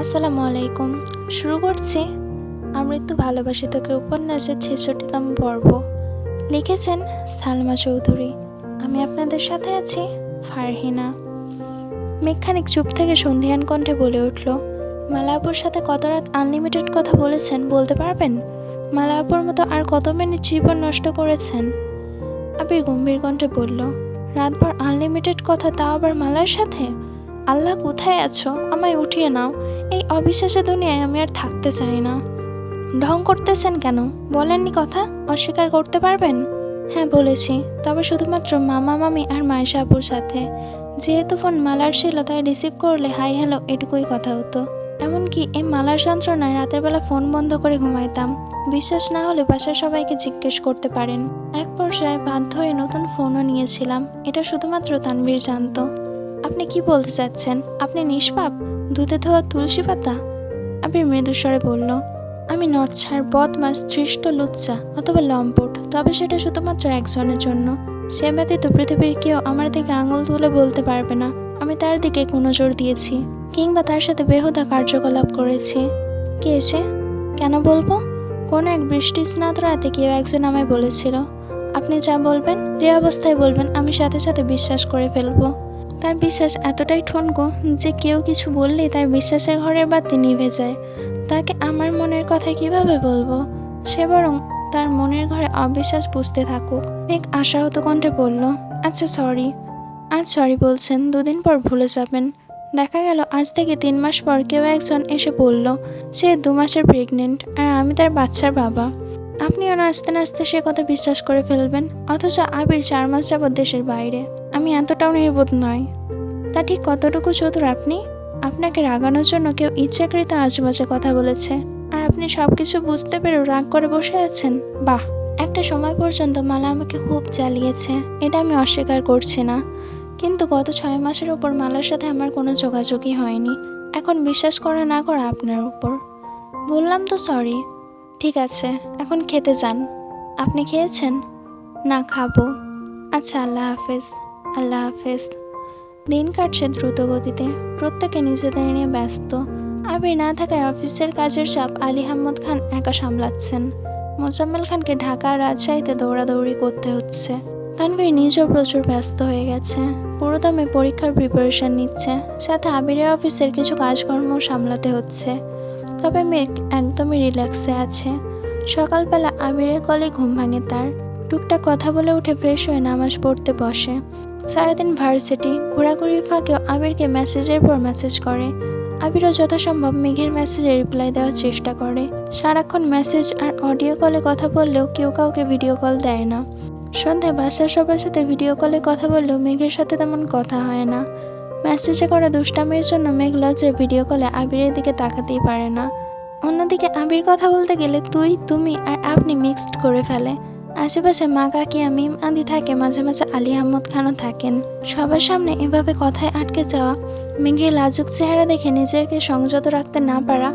আসসালামু আলাইকুম। শুরু করছি আমৃত্যু ভালোবাসি তোকে উপন্যাসের ৬৬তম পর্ব। লিখেছেন সালমা চৌধুরী। আমি আপনাদের সাথে আছি ফারহিনা। মেঘখানিক চুপ থেকে সন্ধিয়ান কণ্ঠে বলে উঠল, মালা আপুর সাথে কত রাত আনলিমিটেড কথা বলেছেন বলতে পারবেন? মালা আপুর মতো আর কত মিনিট জীবন নষ্ট করেছেন? আবির গম্ভীর কণ্ঠে বলল, রাতভর আনলিমিটেড কথা, তাও আবার মালার সাথে? আল্লাহ কোথায় আছো? আমায় উঠিয়ে নাও। এই অবিশ্বাসের দুনিয়ায় আমি আর থাকতে চাই না। ঢং করতেছেন কেন? বলেননি কথা, অস্বীকার করতে পারবেন? হ্যাঁ বলেছি, তবে শুধুমাত্র মামা মামি আর মায়েশা আপুর সাথে। যেহেতু ফোন মালার ছিল তাই রিসিভ করলে হাই হ্যালো এটুকুই কথা হতো। এমনকি এই মালার যন্ত্রণায় রাতের বেলা ফোন বন্ধ করে ঘুমাইতাম। বিশ্বাস না হলে বাসার সবাইকে জিজ্ঞেস করতে পারেন। এক পর্যায়ে বাধ্য হয়ে নতুন ফোনও নিয়েছিলাম। এটা শুধুমাত্র তানভীর জানতো। আপনি কি বলতে চাচ্ছেন? আপনি নিষ্পাপ, দুধে ধোয়া তুলসী পাতা? আবির মৃদুস্বরে বলল, আমি নচ্ছার, বদমাস, ধৃষ্ট, লুচ্চা অথবা লম্পট, তবে সেটা শুধুমাত্র একজনের জন্য। সে ব্যতীত পৃথিবীর কেউ আমার দিকে আঙুল তুলে বলতে পারবে না আমি তার দিকে কোনো জোর দিয়েছি কিংবা তার সাথে বেহুদা কার্যকলাপ করেছি। কে সে? কেন বলবো? কোনো এক বৃষ্টি স্নাত রাতে কেউ একজন আমায় বলেছিল, আপনি যা বলবেন, যে অবস্থায় বলবেন আমি সাথে সাথে বিশ্বাস করে ফেলবো। তার বিশ্বাস এতটাই ঠনকো যে কেউ কিছু বললেই তার বিশ্বাসের ঘরের বাতি নিভে যায়। তাকে আমার মনের কথা কিভাবে বলবো? সে বরং তার মনের ঘরে অবিশ্বাস বুঝতে থাকুক। মেঘ আশাহত কণ্ঠে বলল, আচ্ছা সরি। আজ সরি বলছেন, দুদিন পর ভুলে যাবেন। দেখা গেল আজ থেকে ৩ মাস পর কেউ একজন এসে বলল সে ২ মাসের প্রেগনেন্ট আর আমি তার বাচ্চার বাবা। আপনিও নাচতে নাচতে সে কথা বিশ্বাস করে ফেলবেন, অথচ আবির ৪ মাস যাবৎ দেশের বাইরে। আমি এতটাও নির্বোধ নয়। তা ঠিক কতটুকু চতুর আপনি? আপনাকে রাগানোর জন্য কেউ ইচ্ছাকৃত আজেবাজে কথা বলেছে আর আপনি সবকিছু বুঝতে পেরেও রাগ করে বসে আছেন। বাহ! একটা সময় পর্যন্ত মালা আমাকে খুব জ্বালিয়েছে, এটা আমি অস্বীকার করছি না। কিন্তু গত ৬ মাসের উপর মালার সাথে আমার কোনো যোগাযোগই হয়নি। এখন বিশ্বাস করা না করা আপনার উপর। বললাম তো সরি। ঠিক আছে, এখন খেতে যান। আপনি খেয়েছেন? না, খাবো। আচ্ছা, আল্লাহ হাফেজ। আল্লাহ হাফেজ। দিন কাটছে দ্রুত গতিতে। প্রত্যেকে নিজেদের নিয়ে ব্যস্ত। আবির না থাকায় অফিসের কাজের চাপ আলী আহমদ খান একা সামলাচ্ছেন। মোজাম্মেল খানকে ঢাকা আর রাজশাহীতে দৌড়াদৌড়ি করতে হচ্ছে। তানভীর নিজেও প্রচুর ব্যস্ত হয়ে গেছে। পুরোদমে পরীক্ষার প্রিপারেশন নিচ্ছে, সাথে আবিরের অফিসের কিছু কাজকর্ম সামলাতে হচ্ছে। তবে মেঘ একদমই রিল্যাক্সে আছে। সকালবেলা আবিরের কলে ঘুম ভাঙে তার। টুকটাক কথা বলে উঠে ফ্রেশ হয়ে নামাজ পড়তে বসে। সারাদিন ভার্সিটি ঘোরাঘুরির ফাঁকেও আবিরকে মেসেজের পর মেসেজ করে। আবিরও যথাসম্ভব মেঘের মেসেজে রিপ্লাই দেওয়ার চেষ্টা করে। সারাক্ষণ মেসেজ আর অডিও কলে কথা বললেও কেউ কাউকে ভিডিও কল দেয় না। সন্ধ্যায় বাসার সবার সাথে ভিডিও কলে কথা বললেও মেঘের সাথে তেমন কথা হয় না। মেসেজে করা দুষ্টামির জন্য মেঘ লজ্জায় ভিডিও কলে আবিরের দিকে তাকাতেই পারে না। অন্যদিকে আবির কথা বলতে গেলে তুই, তুমি আর আপনি মিক্সড করে ফেলে। আশেপাশে মা, কাকিয়া, মিম আদি থাকে, মাঝে মাঝে আলী আহমদ খানও থাকেন। সবার সামনে এভাবে কথায় আটকে যাওয়া, মেঘের লাজুক চেহারা দেখে নিজেকে সংযত রাখতে না পারা,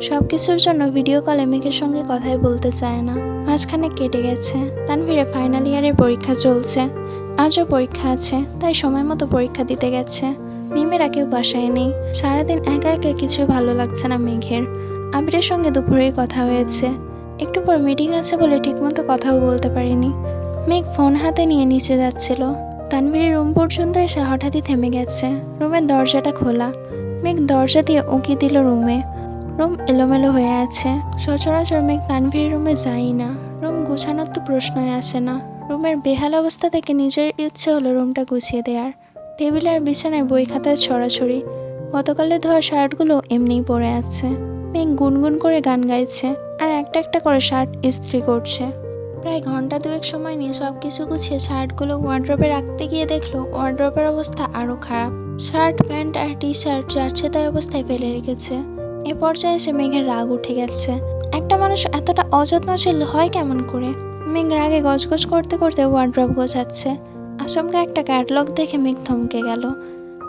সবকিছুর জন্য ভিডিও কলে মেঘের সঙ্গে কথাই বলতে চায় না। মাঝখানে কেটে গেছে। তানভীরের ফাইনাল ইয়ারের পরীক্ষা চলছে। আজও পরীক্ষা আছে, তাই সময় মতো পরীক্ষা দিতে গেছে। মিমেরা কেউ বাসায় নেই। সারাদিন একা একা কিছু ভালো লাগছে না মেঘের। আবিরের সঙ্গে দুপুরেই কথা হয়েছে। একটু পর মিটিং আছে বলে ঠিকমতো কথাও বলতে পারিনি। মেঘ ফোন হাতে নিয়ে নিচে যাচ্ছিল। তানভীরের রুম পর্যন্ত এসে হঠাৎই থেমে গেছে। রুমের দরজাটা খোলা। মেঘ দরজা দিয়ে উঁকি দিল রুমে। রুম এলোমেলো হয়ে আছে। সচরাচর মেঘ তানভীরের রুমে যাই না। রুম গুছানোর তো প্রশ্নই আসে না। রুমের বেহাল অবস্থা থেকে নিজের ইচ্ছে হলো রুমটা গুছিয়ে দেওয়ার। টেবিল আর বিছানায় বই খাতায় ছড়াছড়ি। গতকালে ধোয়া শার্টগুলো এমনিই পড়ে আছে। মেঘ গুনগুন করে গান গাইছে আর একটা একটা করে শার্ট ইস্ত্রি করছে। প্রায় ঘন্টা ২ সময় নিয়ে সবকিছু গুছিয়ে শার্টগুলো ওয়ার্ড্রোবে রাখতে গিয়ে দেখলো ওয়ার্ড্রোবের অবস্থা আরো খারাপ। শার্ট, প্যান্ট আর টি শার্ট যাচ্ছে তাই অবস্থায় ফেলে রেখেছে। এ পর্যায়ে এসে মেঘের রাগ উঠে গেছে। একটা মানুষ এতটা অযত্নশীল হয় কেমন করে? মেঘ রাগে গজগজ করতে করতে ওয়ার্ড্রোব গোছাচ্ছে। আচমকা একটা ক্যাটলগ দেখে মেঘ থমকে গেল।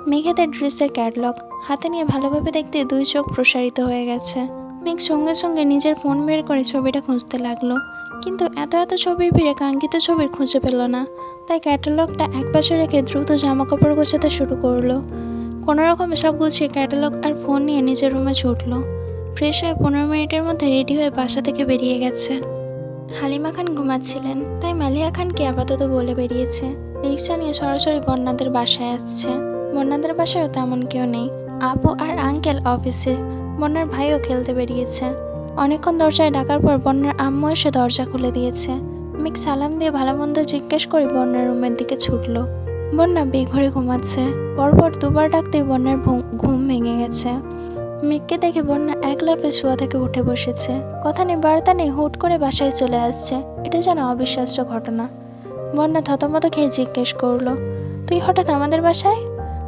মেঘেদের ড্রেসের ক্যাটলগ হাতে নিয়ে ভালোভাবে দেখতে ২ চোখ প্রসারিত হয়ে গেছে। মেঘ সঙ্গে সঙ্গে নিজের ফোন বের করে ছবিটা খুঁজতে লাগলো, কিন্তু এত এত ছবির ভিড়ে কাঙ্ক্ষিত ছবির খুঁজে পেল না। তাই ক্যাটালগটা একপাশে রেখে দ্রুত জামাকাপড় গোছাতে শুরু করলো। কোনো রকমে সব গুছিয়ে ক্যাটালগ আর ফোন নিয়ে নিজের রুমে ছুটলো। ফ্রেশ হয়ে 15 মিনিটের মধ্যে রেডি হয়ে বাসা থেকে বেরিয়ে গেছে। হালিমা খান ঘুমাচ্ছিলেন, তাই মালিয়া খানকে আপাতত বলে বেরিয়েছে। রিক্সা নিয়ে সরাসরি বন্যাদের বাসায় আসছে। বন্যাদের বাসায়ও তেমন কেউ নেই। আপু আর আঙ্কেল অফিসে, বন্যার ভাইও খেলতে বেরিয়েছে। অনেকক্ষণ দরজায় ডাকার পর বন্যার আম্মু এসে দরজা খুলে দিয়েছে। মিক সালাম দিয়ে ভালো মন্দ জিজ্ঞেস করে বন্যার রুমের দিকে ছুটলো। বন্যা বেঘরে ঘুমাচ্ছে। পরপর দুবার ডাকতেই বন্যার ঘুম ভেঙে গেছে। মিককে দেখে বন্যা এক লাফে শোয়া থেকে উঠে বসেছে। কথা নেই বার্তা নেই হুট করে বাসায় চলে আসছে। এটা যেন অবিশ্বাস্য ঘটনা। বন্যা থতমত খেয়ে জিজ্ঞেস করলো, তুই হঠাৎ আমাদের বাসায়?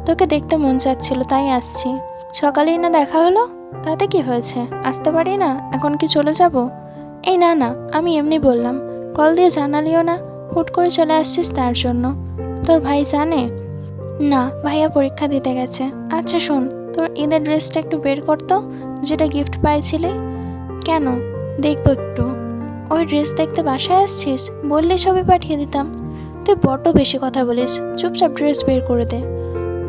তোকে দেখতে মন চাচ্ছিল তাই আসছি। সকালেই না দেখা হলো, তাতে কি হয়েছে? আসতে পারি না? এখন কি চলে যাব? এই না না, আমি এমনি বললাম, কল দিয়ে জানালিও না, হুট করে চলে আসছিস তার জন্য। তোর ভাই জানে? না, ভাইয়া পরীক্ষা দিতে গেছে। আচ্ছা শোন, তোর ঈদের ড্রেসটা একটু বের করতো, যেটা গিফট পাইছিলি। কেন? দেখবো একটু। ওই ড্রেস দেখতে বাসায় আসছিস? বললে ছবি পাঠিয়ে দিতাম। তুই বড্ড বেশি কথা বলিস, চুপচাপ ড্রেস বের করে দে।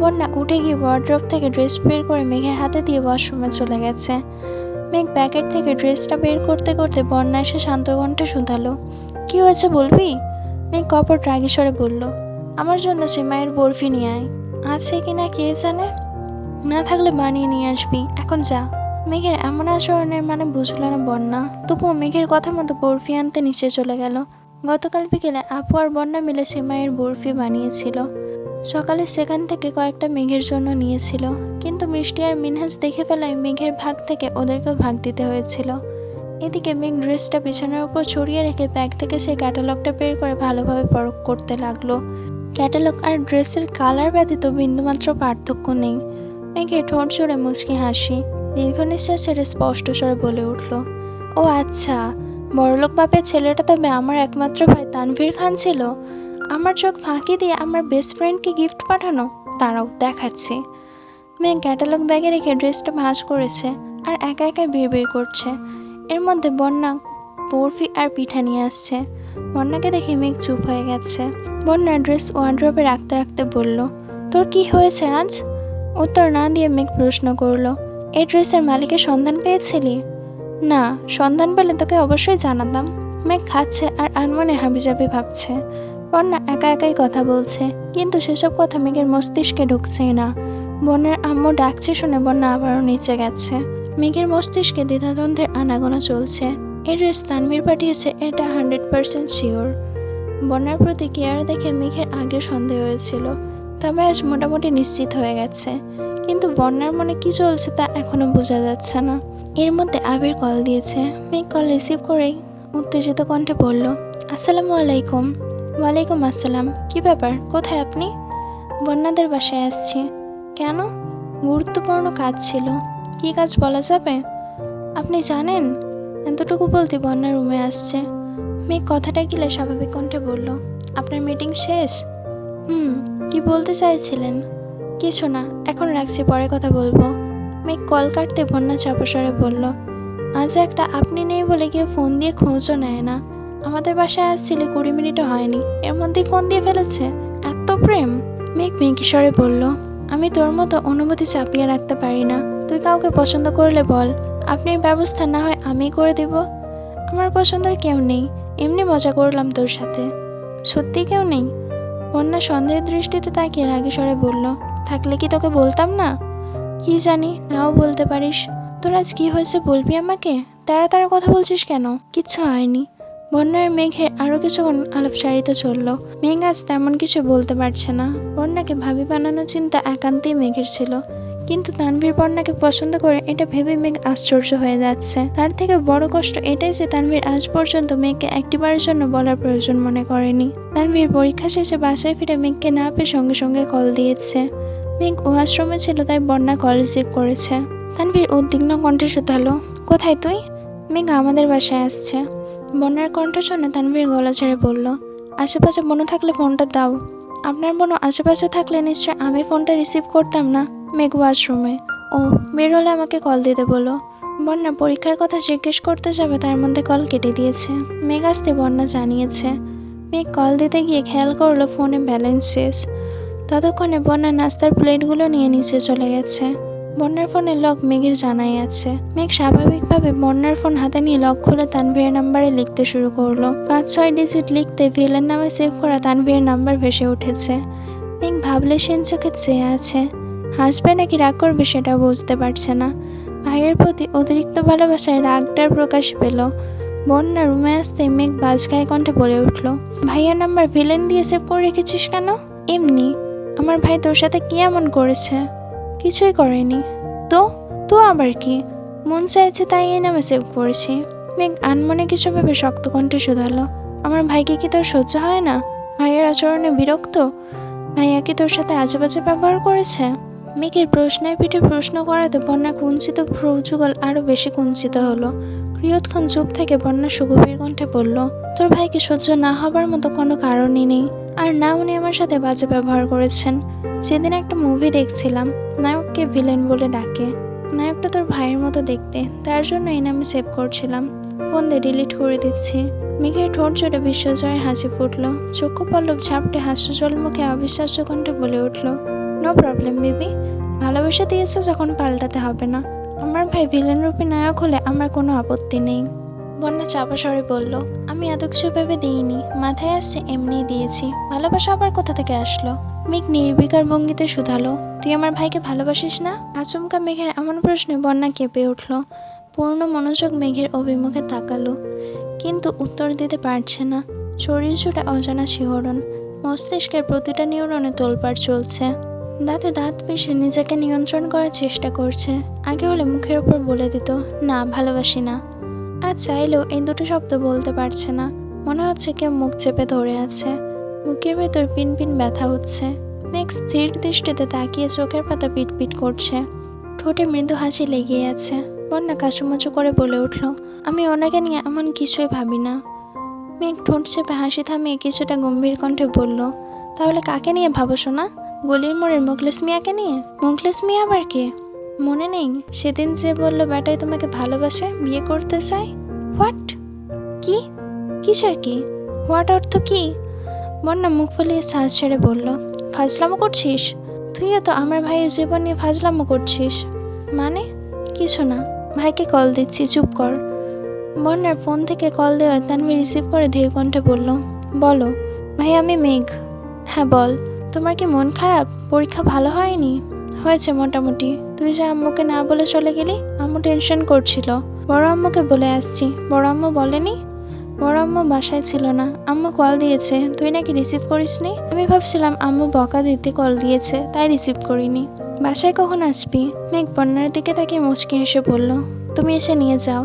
বন্যা উঠে গিয়ে ওয়ার্ড্রপ থেকে ড্রেস বের করে মেঘের হাতে দিয়ে ওয়াশরুমে চলে গেছে। মেঘ প্যাকেট থেকে ড্রেসটা বের করতে করতে বন্যা এসে শান্ত কণ্ঠে শুধালো, কি হয়েছে বলবি? মেঘ কপট রাগী স্বরে বলল, আমার জন্য সিমাইয়ের বরফি নিয়ে আয়। আছে কিনা কে জানে, না থাকলে বানিয়ে নিয়ে আসবি, এখন যা। মেঘের এমন আচরণের মানে বুঝল না বন্যা, তবুও মেঘের কথা মতো বরফি আনতে নিচে চলে গেল। গতকাল বিকেলে আপু আর বন্যা মিলে সিমাইয়ের বরফি বানিয়েছিল। সকালে সেখান থেকে কয়েকটা মেঘের জন্য নিয়েছিল, কিন্তু মিষ্টি আর মিনহাজ দেখে ফেলায় মেঘের ভাগ থেকে ওদেরকেও ভাগ দিতে হয়েছিল। এদিকে মেঘ ড্রেসটা বিছানার উপর ছড়িয়ে রেখে ব্যাগ থেকে সে ক্যাটালগটা বের করে ভালোভাবে পরখ করতে লাগলো। ক্যাটালগ আর ড্রেসের কালার ব্যতীত বিন্দুমাত্র পার্থক্য নেই। মেঘের ঠোঁট জোড়ে মুচকি হাসি, দীর্ঘ নিঃশ্বাস ছেড়ে স্পষ্ট স্বরে বলে উঠল, ও আচ্ছা, বড়লোক বাপের ছেলেটা তবে আমার একমাত্র ভাই তানভীর খান ছিল। আমার চোখ ফাঁকি দিয়ে আমার বেস্ট ফ্রেন্ডকে গিফট পাঠানো, তারাও দেখাচ্ছি। মেঘ ক্যাটালগ ব্যাগে রেখে ড্রেসটা ভাঁজ করেছে আর একা একাই বিড়বিড় করছে। এর মধ্যে বন্যা বরফি আর পিঠা নিয়ে আসছে। বন্যাকে দেখে মেঘ চুপ হয়ে গেছে। বন্যা ড্রেস ওয়ার্ড্রপে রাখতে রাখতে বলল, তোর কি হয়েছে আজ? উত্তর না দিয়ে মেঘ প্রশ্ন করলো, এই ড্রেসের মালিকের সন্ধান পেয়েছিলি? না, সন্ধান পেলে তোকে অবশ্যই জানাতাম। মেঘ খাচ্ছে আর আনমনে হাবিজাবি ভাবছে। বন্যা একা একাই কথা বলছে, কিন্তু সেসব কথা মেঘের মস্তিষ্কে ঢুকছেই না। বন্যার আম্মু ডাকছে শুনে বন্যা আবারও নিচে গেছে। মেঘের মস্তিষ্কে দ্বিধাদ্বন্দ্বের আনাগোনা চলছে। এই ড্রেস তানভীর পাঠিয়েছে, এটা 100% শিওর। বন্যার প্রতি কেয়ার দেখে মেঘের আগে সন্দেহ হয়েছিল, তবে আজ মোটামুটি নিশ্চিত হয়ে গেছে। কিন্তু বন্যার মনে কি চলছে তা এখনো বোঝা যাচ্ছে না। এর মধ্যে আবির কল দিয়েছে। মেঘ কল রিসিভ করেই উত্তেজিত কণ্ঠে বলল, আসসালামু আলাইকুম। ওয়ালাইকুম আসসালাম। কি ব্যাপার, কোথায় আপনি? বন্যাদের বাসায় আসছি। কেন? গুরুত্বপূর্ণ কাজ ছিল। কি কাজ বলা যাবে? আপনি জানেন? এতটুকু বলতে বন্যা রুমে আসছে। মেঘ কথাটা গিলে স্বাভাবিক কণ্ঠে বলল, আপনার মিটিং শেষ? কি বলতে চাইছিলেন? কিছু না, এখন রাখছি, পরে কথা বলবো। মেঘ কল কাটতে বন্যা চাপা স্বরে বলল, আজ একটা আপনি নেই বলে গিয়ে ফোন দিয়ে খোঁজও নেয় না। আমাদের বাসায় আসছিলে 20 মিনিটও হয়নি, এর মধ্যেই ফোন দিয়ে ফেলেছে। এত প্রেম! মেঘ মেঘি স্বরে বলল, আমি তোর মতো অনুভূতি চাপিয়ে রাখতে পারি না। তুই কাউকে পছন্দ করলে বল, আপনি ব্যবস্থা না হয় আমি করে দেব। আমার পছন্দের কেউ নেই, এমনি মজা করলাম তোর সাথে। সত্যি কেউ নেই? বন্যা সন্দেহের দৃষ্টিতে তাকিয়ে রাগী স্বরে বলল, থাকলে কি তোকে বলতাম না? কি জানি, নাও বলতে পারিস। তোর আজ কি হয়েছে বলবি আমাকে? তারা তারা কথা বলছিস কেন? কিচ্ছু হয়নি। বন্যার মেঘের আরো কিছুক্ষণ আলাপসারিতা চলল। মেঘ আজ তেমন কিছু বলতে পারছে না। বন্যাকে ভাবি বানানোর চিন্তা একান্তই মেঘের ছিল, কিন্তু তানভীর বন্যাকে পছন্দ করে এটা ভেবে মেঘ আশ্চর্য হয়ে যাচ্ছে। তার থেকে বড় কষ্ট এটাই যে তানভীর আজ পর্যন্ত মেঘকে একটিবারের জন্য বলার প্রয়োজন মনে করেনি। তানভীর পরীক্ষা শেষে বাসায় ফিরে মেঘকে না পেয়ে সঙ্গে সঙ্গে কল দিয়েছে। মেঘ ওয়াশরুমে ছিল তাই বন্যা কল রিসিভ করেছে। তানভীর উদ্বিগ্ন কণ্ঠে শুধালো, কোথায় তুই? মেঘ আমাদের বাসায় আসছে। বন্যার কণ্ঠ শুনে তানভীর গলা ছেড়ে বলল, আশেপাশে বোনও থাকলে ফোনটা দাও। আপনার বোনও আশেপাশে থাকলে নিশ্চয় আমি ফোনটা রিসিভ করতাম না। মেঘ ওয়াশরুমে। ও, বের হলে আমাকে কল দিতে বলো। বন্যা পরীক্ষার কথা জিজ্ঞেস করতে যাবে তার মধ্যে কল কেটে দিয়েছে। মেঘ আসতে বন্যা জানিয়েছে। মেঘ কল দিতে গিয়ে খেয়াল করলো ফোনে ব্যালেন্স শেষ। ততক্ষণে বন্যা নাস্তার প্লেটগুলো নিয়ে নিচে চলে গেছে। বন্যার ফোনে লক মেঘের জানাই আছে। মেঘ স্বাভাবিকভাবে বন্যার ফোন হাতে নিয়ে লক খুলে তানভীরের নাম্বারে লিখতে শুরু করলো। 5-6 ডিজিট লিখতে ভিলেন নামে সেভ করা তানভীরের নাম্বার ভেসে উঠেছে। মেঘ ভাবলেশীন চোখে চেয়ে আছে। হাসবে নাকি রাগ করবে সেটা বুঝতে পারছে না। ভাইয়ের প্রতি অতিরিক্ত ভালোবাসায় রাগটার প্রকাশ পেল। বন্যা রুমে আসতে মেঘ বাজগায়ে কণ্ঠে বলে উঠল, ভাইয়ার নাম্বার ভিলেন দিয়ে সেভ করে রেখেছিস কেন? এমনি। আমার ভাই তোর সাথে কি এমন করেছে? কিছুই করেনি। তো তো আবার কি? মন চাইছে তাই এই নামে সেভ করেছি। মেঘ আনমনে কিছু ভেবে শক্ত কণ্ঠে শুধালো, আমার ভাইকে কি তোর সহ্য হয় না? ভাইয়ের আচরণে বিরক্ত? ভাইয়া কি তোর সাথে আজেবাজে ব্যবহার করেছে? মেঘের প্রশ্নের পিঠে প্রশ্ন করাতে বন্যা কুঞ্চিত ভ্রুযুগল আরো বেশি কুঞ্চিত হলো। কিয়ৎক্ষণ চুপ থেকে বন্যা সুগভীর কণ্ঠে বলল, তোর ভাইকে সহ্য না হবার মতো কোনো কারণই নেই। আর না উনি আমার সাথে বাজে ব্যবহার করেছেন। সেদিন একটা মুভি দেখছিলাম, নায়ককে ভিলেন বলে ডাকে। নায়কটা তোর ভাইয়ের মতো দেখতে, তার জন্য এই নামে সেভ করছিলাম। ফোন দিয়ে ডিলিট করে দিচ্ছি। মেঘের ঠোঁট জোড়ে বিশ্বজয়ের হাসি ফুটল। চক্ষু পল্লব ঝাপটে হাস্যজল মুখে অবিশ্বাস্য কণ্ঠে বলে উঠল, নো প্রবলেম বেবি। ভালোবাসা দিয়েছে যখন পাল্টাতে হবে না। আমার ভাই ভিলেন রূপী নায়ক হলে আমার কোনো আপত্তি নেই। বন্যা চাপা স্বরে বলল, আমি এত কিছু ভেবে দিইনি, মাথায় আসছে এমনিই দিয়েছি। ভালোবাসা আবার কোথা থেকে আসলো? মেঘ নির্বিকার ভঙ্গিতে শুধালো, তুই আমার ভাইকে ভালোবাসিস না? আচমকা মেঘের এমন প্রশ্নে বন্যা কেঁপে উঠল। পূর্ণ মনোযোগ মেঘের অভিমুখে তাকালো, কিন্তু উত্তর দিতে পারছে না। শরীর জুড়ে অজানা শিহরণ, মস্তিষ্কের প্রতিটা নিউরনে তোলপাড় চলছে। দাঁতে দাঁত পিষে নিজেকে নিয়ন্ত্রণ করার চেষ্টা করছে। আগে হলে মুখের উপর বলে দিত, না ভালোবাসি না। আর চাইলেও এই দুটো শব্দ বলতে পারছে না। মনে হচ্ছে কেউ মুখ চেপে ধরে আছে। বুকের ভেতর পিনপিন ব্যথা হচ্ছে। মেঘ স্থির দৃষ্টিতে তাকিয়ে চোখের পাতা পিটপিট করছে। ঠোঁটে মৃদু হাসি লেগে আছে। বন্যা কাচুমাচু করে বলে উঠল, আমি ওনাকে নিয়ে এমন কিছুই ভাবি না। মেঘ ঠোঁট চেপে হাসি থামিয়ে কিছুটা গম্ভীর কণ্ঠে বলল, তাহলে কাকে নিয়ে ভাবো শোনা? গলির মোড়ের মুখলেস মিয়াকে নিয়ে? মুখলেস মিয়া আবার কে? মনে নেই সেদিন যে বললো বেটাই তোমাকে ভালোবাসে, বিয়ে করতে চায়? হোয়াট? কি? কিসের কি? হোয়াট অর্থ কি? বন্যা মুখ ফুলিয়ে শ্বাস ছেড়ে বলল, ফাজলামো করছিস? তুইও তো আমার ভাইয়ের জীবন নিয়ে ফাজলামো করছিস। মানে? কিছু না, ভাইকে কল দিচ্ছি, চুপ কর। বন্যার ফোন থেকে কল দেওয়ায় তানভীর রিসিভ করে ধীর কণ্ঠে বলল, বলো। ভাই আমি মেঘ। হ্যাঁ বল। তোমার কি মন খারাপ? পরীক্ষা ভালো হয়নি? হয়েছে মোটামুটি। তুই যে আম্মুকে না বলে চলে গেলি, আম্মু টেনশন করছিল। বড় আম্মুকে বলে আসছি। বড় আম্মু বলেনি? বড় আম্মু বাসায় ছিল না, আম্মু কল দিয়েছে, তুই নাকি রিসিভ করিসনি। আমি ভাবছিলাম আম্মু বকা দিতে কল দিয়েছে, তাই রিসিভ করিনি। বাসায় কখন আসবি? মেঘ বন্যার দিকে তাকে মুচকি হেসে বলল, তুমি এসে নিয়ে যাও।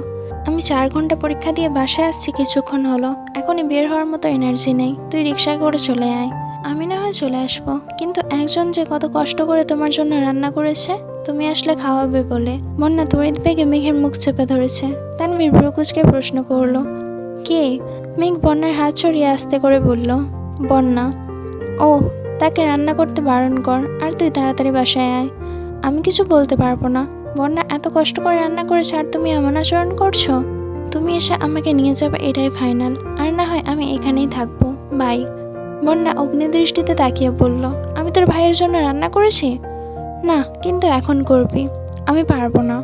আমি 4 ঘন্টা পরীক্ষা দিয়ে বাসায় আসছি কিছুক্ষণ হলো, এখনই বের হওয়ার মতো এনার্জি নেই। তুই রিক্সা করে চলে আয়। আমি না হয় চলে আসবো, কিন্তু একজন যে কত কষ্ট করে তোমার জন্য রান্না করেছে, তুমি আসলে খাওয়াবে বলে। বন্যা তড়িৎ বেগে মেঘের মুখ চেপে ধরেছে। তানভীর ভ্রুকুচকে প্রশ্ন করলো, কে? মেঘ বন্যার হাত ছড়িয়ে আস্তে করে বলল, বন্যা। ও, তাকে রান্না করতে বারণ কর, আর তুই তাড়াতাড়ি বাসায় আয়। আমি কিছু বলতে পারবো না। বন্যা এত কষ্ট করে রান্না করেছে আর তুমি এমন আচরণ করছো? তুমি এসে আমাকে নিয়ে যাবে এটাই ফাইনাল, আর না হয় আমি এখানেই থাকবো। বাই। বন্যা অগ্নিদৃষ্টিতে তাকিয়ে বলল, আমি তোর ভাইয়ের জন্য রান্না করেছি? না, কিন্তু এখন করবি। আমি পারবো না।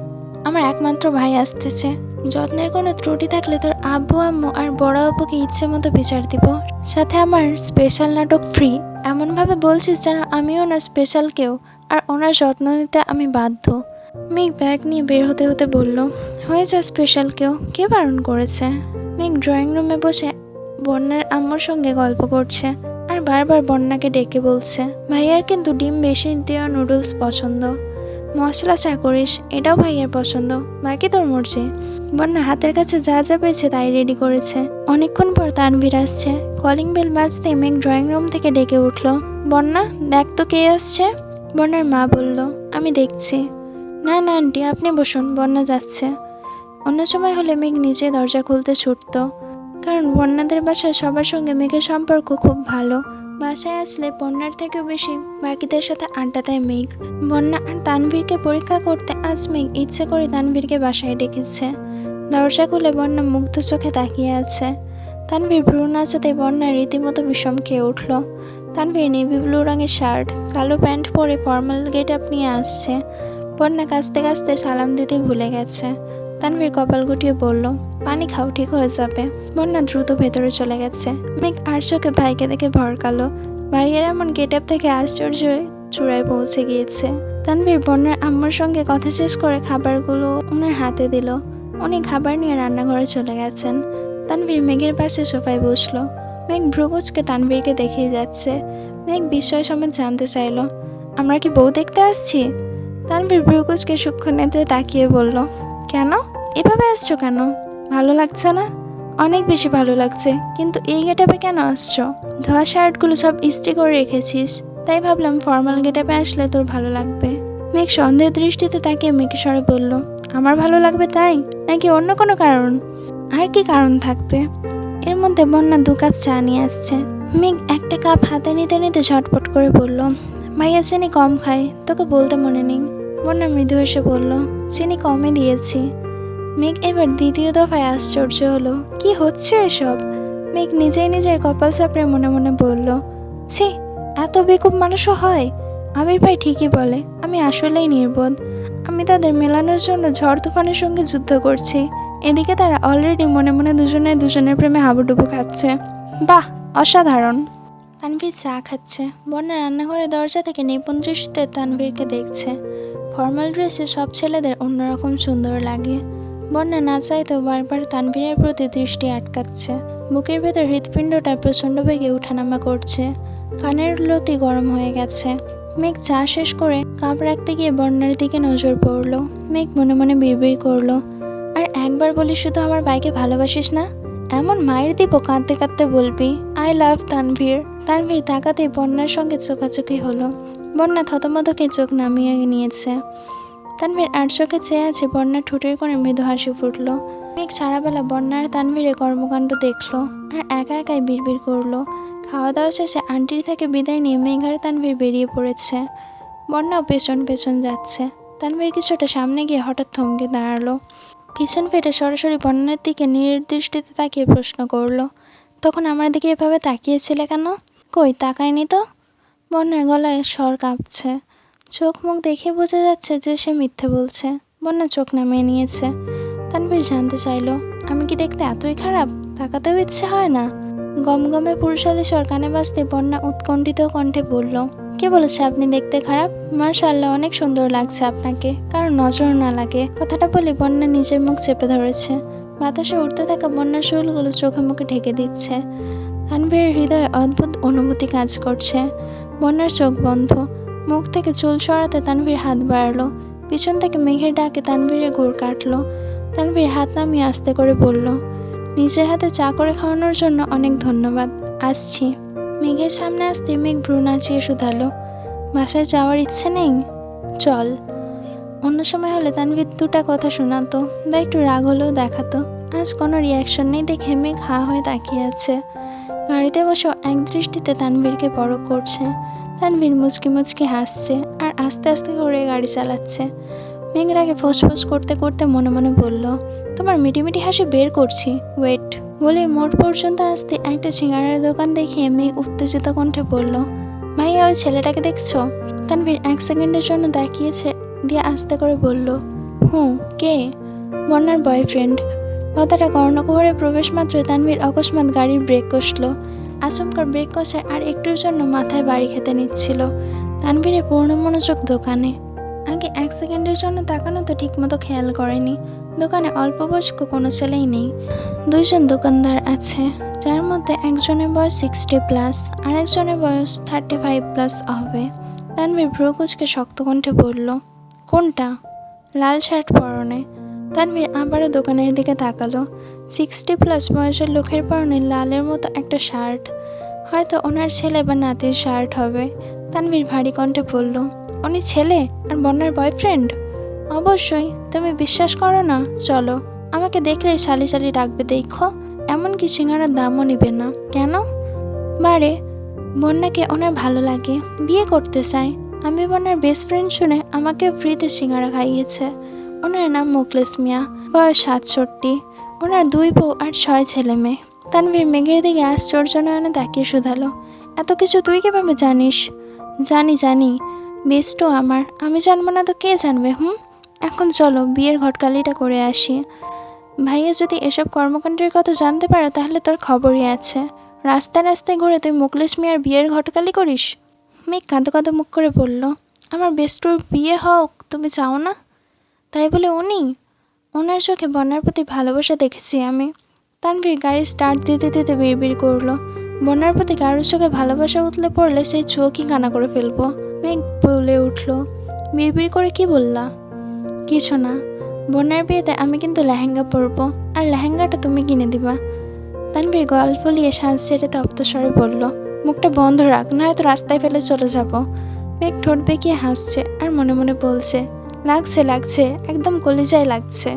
আমার একমাত্র ভাই আসতেছে। যত্নের কোনো ত্রুটি থাকলে তোর আব্বু আম্মু আর বড় আব্বুকে ইচ্ছে মতো বিচার দিব। সাথে আমার স্পেশাল নাটক ফ্রি। এমন ভাবে বলছিস যেন আমিও না স্পেশাল কেউ, আর ওনার যত্ন নিতে আমি বাধ্য। মেঘ ব্যাগ নিয়ে বের হতে হতে বলল, হয়ে যা স্পেশাল কেউ, কে বারণ করেছে? মেঘ ড্রয়িং রুমে বসে বন্যার আম্মুর সঙ্গে গল্প করছে, আর বারবার বন্যাকে ডেকে বলছে, ভাইয়ার কিন্তু ডিম বেশি দেওয়া নুডলস পছন্দ, মশলা চা করিস, এটাও ভাইয়ার পছন্দ, বাকি তোর মর্জি। বন্যা হাতের কাছে যা যা পেয়েছে তাই রেডি করেছে। অনেকক্ষণ পর তানভীর আসছে। কলিং বেল বাজতে মেঘ ড্রয়িং রুম থেকে ডেকে উঠল, বন্যা দেখ তো কে আসছে। বন্যার মা বলল, আমি দেখছি। না না আন্টি, আপনি বসুন, বন্যা যাচ্ছে। অন্য সময় হলে মেঘ নিজে দরজা খুলতে ছুটত, কারণ বন্যাদের বাসায় সবার সঙ্গে মেঘের সম্পর্ক খুব ভালো। বাসায় আসলে বন্যার থেকেও বেশি বাকিদের সাথে আড্ডা দেয় মেঘ। বন্যা আর তানভীরকে পরীক্ষা করতে আজ মেঘ ইচ্ছে করে তানভীরকে বাসায় ডেকেছে। দরজা খুলে বন্যা মুগ্ধ চোখে তাকিয়ে আছে। তানভীর ভ্রু নাচাতে বন্যার রীতিমতো বিষম খেয়ে উঠল। তানভীর নেভি ব্লু রঙের শার্ট, কালো প্যান্ট পরে ফর্মাল গেট আপ নিয়ে আসছে। বন্যা কাঁচতে কাঁচতে সালাম দিতে ভুলে গেছে। তানভীর কপাল গুটিয়ে বলল, পানি খাও, ঠিক হয়ে যাবে। বন্যা দ্রুত ভেতরে চলে গেছে। মেঘ আর চোখে ভাইকে দেখে ভরকালো। ভাইয়ের এমন গেট আপ থেকে আশ্চর্য চূড়ায় পৌঁছে গিয়েছে। তানভীর বন্যার আম্মুর সঙ্গে কথা শেষ করে খাবারগুলো ওনার হাতে দিল। উনি খাবার নিয়ে রান্নাঘরে চলে গেছেন। তানভীর মেঘের পাশে সোফায় বসলো। মেঘ ভ্রুকুচকে তানভীরকে দেখেই যাচ্ছে। মেঘ বিস্ময় সমেত জানতে চাইল, আমরা কি বউ দেখতে আসছি? তানভীর ভ্রুকুচকে সূক্ষ্ম নেত্রে তাকিয়ে বলল, কেন, এভাবে আসছো কেন? ভালো লাগছে না? অনেক বেশি ভালো লাগছে, কিন্তু এই গেটআপে কেন আসছো? ধোয়া শার্টগুলো সব ইস্ত্রি করে রেখেছিস, তাই ভাবলাম ফর্মাল গেটআপে আসলে তোর ভালো লাগবে। মেঘ সন্দেহ দৃষ্টিতে তাকিয়ে মেঘের স্বরে বলল, আমার ভালো লাগবে তাই, নাকি অন্য কোনো কারণ? আর কি কারণ থাকবে? এর মধ্যে বন্যা 2 কাপ চা নিয়ে আসছে। মেঘ একটা কাপ হাতে নিতে নিতে ঝটপট করে বলল, ভাইয়া চিনি কম খায়, তোকে বলতে মনে নেই। বন্যা মৃদু হেসে বলল, চিনি কমই দিয়েছি। মেঘ এবার দ্বিতীয় দফায় আশ্চর্য হলো, কি হচ্ছে এসব? মেঘ নিজেই নিজের কপাল চাপড়ে মনে মনে বলল, ছি, এত বেকুব মানুষও হয়। আমির ভাই ঠিকই বলে, আমি আসলেই নির্বোধ। আমি তাদের মেলানোর জন্য ঝড় তুফানের সঙ্গে যুদ্ধ করছি, এদিকে তারা অলরেডি মনে মনে দুজনে দুজনের প্রেমে হাবুডুবু খাচ্ছে। বাহ, অসাধারণ। তানভীর চা খাচ্ছে। বন্যা রান্নাঘরের দরজা থেকে নিপুণ দৃষ্টিতে তানভীরকে দেখছে। ফর্মাল ড্রেসে সব ছেলেদের অন্যরকম সুন্দর লাগে। বন্যা না চাইতেও বারবার তানভীরের প্রতি দৃষ্টি আটকাচ্ছে। বুকের ভেতর হৃৎপিণ্ডটা প্রচন্ড বেগে উঠানামা করছে। কানের লতি গরম হয়ে গেছে। মেঘ চা শেষ করে কাপ রাখতে গিয়ে বন্যার দিকে নজর পড়ল। মেঘ মনে মনে বিড়বিড় করলো, আর একবার বলি শুধু আমার ভাইকে ভালোবাসিস না? এমন মায়ের দিব কাঁদতে কাঁদতে বলবি, আই লাভ তানভীর। তানভীর তাকাতে বন্যার সঙ্গে চোখাচোখি হলো। বন্যা থতমতকে চোখ নামিয়ে নিয়েছে। তানভীর আর চোখে চেয়ে আছে। বন্যার ঠোঁটের কোণে মৃদু হাসি ফুটলো। মেঘ সারাবেলা বন্যার তানভীরের কর্মকাণ্ড দেখলো, আর একা একাই বিড়বিড় করলো। খাওয়া দাওয়া শেষে আন্টির থেকে বিদায় নিয়ে মেঘ আর তানভীর বেরিয়ে পড়েছে। বন্যাও পেছন পেছন যাচ্ছে। তানভীর কিছুটা সামনে গিয়ে হঠাৎ থমকে দাঁড়ালো। পিছন ফিরে সরাসরি বন্যার দিকে নির্দৃষ্টিতে তাকিয়ে প্রশ্ন করলো, তখন আমার দিকে এভাবে তাকিয়েছিলে কেন? কই, তাকায়নি তো। বন্যার গলায় স্বর কাঁপছে। চোখ মুখ দেখে বোঝা যাচ্ছে যে সে মিথ্যে বলছে। বন্যা চোখ নামিয়ে নিয়েছে। তানভীর জানতে চাইলো, আমি কি দেখতে এতই খারাপ? তাকাতেও ইচ্ছে হয় না? গমগমে পুরুষালী স্বর কানে বাজতে বন্যা উৎকণ্ঠিত কণ্ঠে বলল, কে বলেছে আপনি দেখতে খারাপ? মাশাআল্লাহ, অনেক সুন্দর লাগছে আপনাকে, কারণ নজর না লাগে। কথাটা বলে বন্যা নিজের মুখ চেপে ধরেছে। বাতাসে উঠতে থাকা বন্যার চুলগুলো চোখে মুখে ঢেকে দিচ্ছে। তানভীরের হৃদয়ে অদ্ভুত অনুভূতি কাজ করছে। বন্যার চোখ বন্ধ। মুখ থেকে চুল সরাতে তানভীর হাত বাড়ালো। পিছন থেকে মেঘের ডাকে তানভীরের ঘুর কাটলো। তানভীর হাত নামিয়ে আস্তে করে বলল, নিজের হাতে চা করে খাওয়ানোর জন্য অনেক ধন্যবাদ, আসছি। মেঘের সামনে আসতে মেঘ ভ্রু নাচিয়ে শুধালো, বাসায় যাওয়ার ইচ্ছে নেই? চল। অন্য সময় হলে তানভীর 2টা কথা শোনাতো বা একটু রাগ হলেও দেখাতো। আজ কোনো রিয়াকশন নেই দেখে মেঘ হা হয়ে তাকিয়ে আছে। গাড়িতে বসেও এক দৃষ্টিতে তানভীরকে পরখ করছে। তানভীর মুচকি মুচকি হাসছে আর আস্তে আস্তে করে গাড়ি চালাচ্ছে। মেঘ রাগে ফোঁস করতে করতে মনে মনে বলল, তোমার মিটিমিটি হাসি বের করছি, ওয়েট। গলির মোড় পর্যন্ত আসতে একটা সিঙ্গারার দোকান দেখিয়ে মেঘ উত্তেজিত কণ্ঠে বলল, ভাইয়া, ওই ছেলেটাকে দেখছো? তানভীর 1 সেকেন্ডের জন্য তাকিয়েছে দিয়ে আস্তে করে বলল, কে? বন্যার বয়ফ্রেন্ড। কথাটা কর্ণকুহরে প্রবেশ মাত্রই তানভীর অকস্মাৎ গাড়ির ব্রেক কষলো। আচমকা ব্রেক কষায় আর একটুর জন্য মাথায় বাড়ি খেতে নিচ্ছিল। তানভীরের পূর্ণ মনোযোগ দোকানে। আগে 1 সেকেন্ডের জন্য তাকানো তো ঠিক মতো খেয়াল করেনি। দোকানে অল্প বয়স্ক কোনো ছেলেই নেই। 2 জন দোকানদার আছে, যার মধ্যে একজনের বয়স 60+ আর একজনের বয়স 35+ হবে। তানভীর ভ্রু কুঁচকে শক্ত কণ্ঠে বলল, কোনটা? লাল শার্ট পরনে। তানভীর আবারও দোকানের দিকে তাকালো। 60+ বয়সের লোকের পরনে লালের মতো একটা শার্ট। হয়তো ওনার ছেলে বা নাতির শার্ট হবে। তানভীর ভারী কণ্ঠে বলল, উনি ছেলে আর বন্যার বয়ফ্রেন্ড? অবশ্যই, তুমি বিশ্বাস করো না? চলো, আমাকে দেখলেই সালি সালি ডাকবে দেখো, এমনকি সিঙ্গারার দামও নিবে না। কেন? বারে, বন্যাকে ওনার ভালো লাগে, বিয়ে করতে চায়। আমি বন্যার বেস্ট ফ্রেন্ড শুনে আমাকে ফ্রিতে সিঙ্গারা খাইয়েছে। ওনার নাম মুখলেস মিয়া, বয়স 67। ওনার 2 বউ আর 6 ছেলে মেয়ে। তানভীর মেঘের দিকে আশ্চর্য নয়নে তাকিয়ে শুধালো, এত কিছু তুই কিভাবে জানিস? জানি বেস্টও আমার, আমি জানবো না তো কে জানবে? এখন চলো বিয়ের ঘটকালিটা করে আসি। ভাইয়া যদি এসব কর্মকাণ্ডের কথা জানতে পারে তাহলে তোর খবরই আছে। রাস্তায় রাস্তায় ঘুরে তুই মুখলেস মিয়ার বিয়ের ঘটকালি করিস। মেঘ কাঁদো কাঁদো মুখ করে বলল, আমার বেস্টুর বিয়ে হোক তুমি চাও না? তাই বলে উনি? ওনার চোখে বন্যার প্রতি ভালোবাসা দেখেছি আমি। তানভীর গাড়ি স্টার্ট দিতে দিতে বিড়বিড় করলো, বন্যার প্রতি কারোর চোখে ভালোবাসা উতলে পড়লে সেই চোখই কানা করে ফেলবো। মেঘ বলে উঠলো, বিড়বিড় করে কি বললা? কিছু না, বন্যার বিয়েতে আমি কিন্তু লেহেঙ্গা পরবো, আর লেহেঙ্গাটা তুমি কিনে দিবা। তানভীর গল ফুলিয়ে শ্বাস ছেড়ে তপ্ত স্বরে বলল, মুখটা বন্ধ রাখ, নয়তো রাস্তায় ফেলে চলে যাব। মেঘ ঠোঁট বেঁকিয়ে হাসছে আর মনে মনে বলছে, লাগছে একদম কলিজায় লাগছে।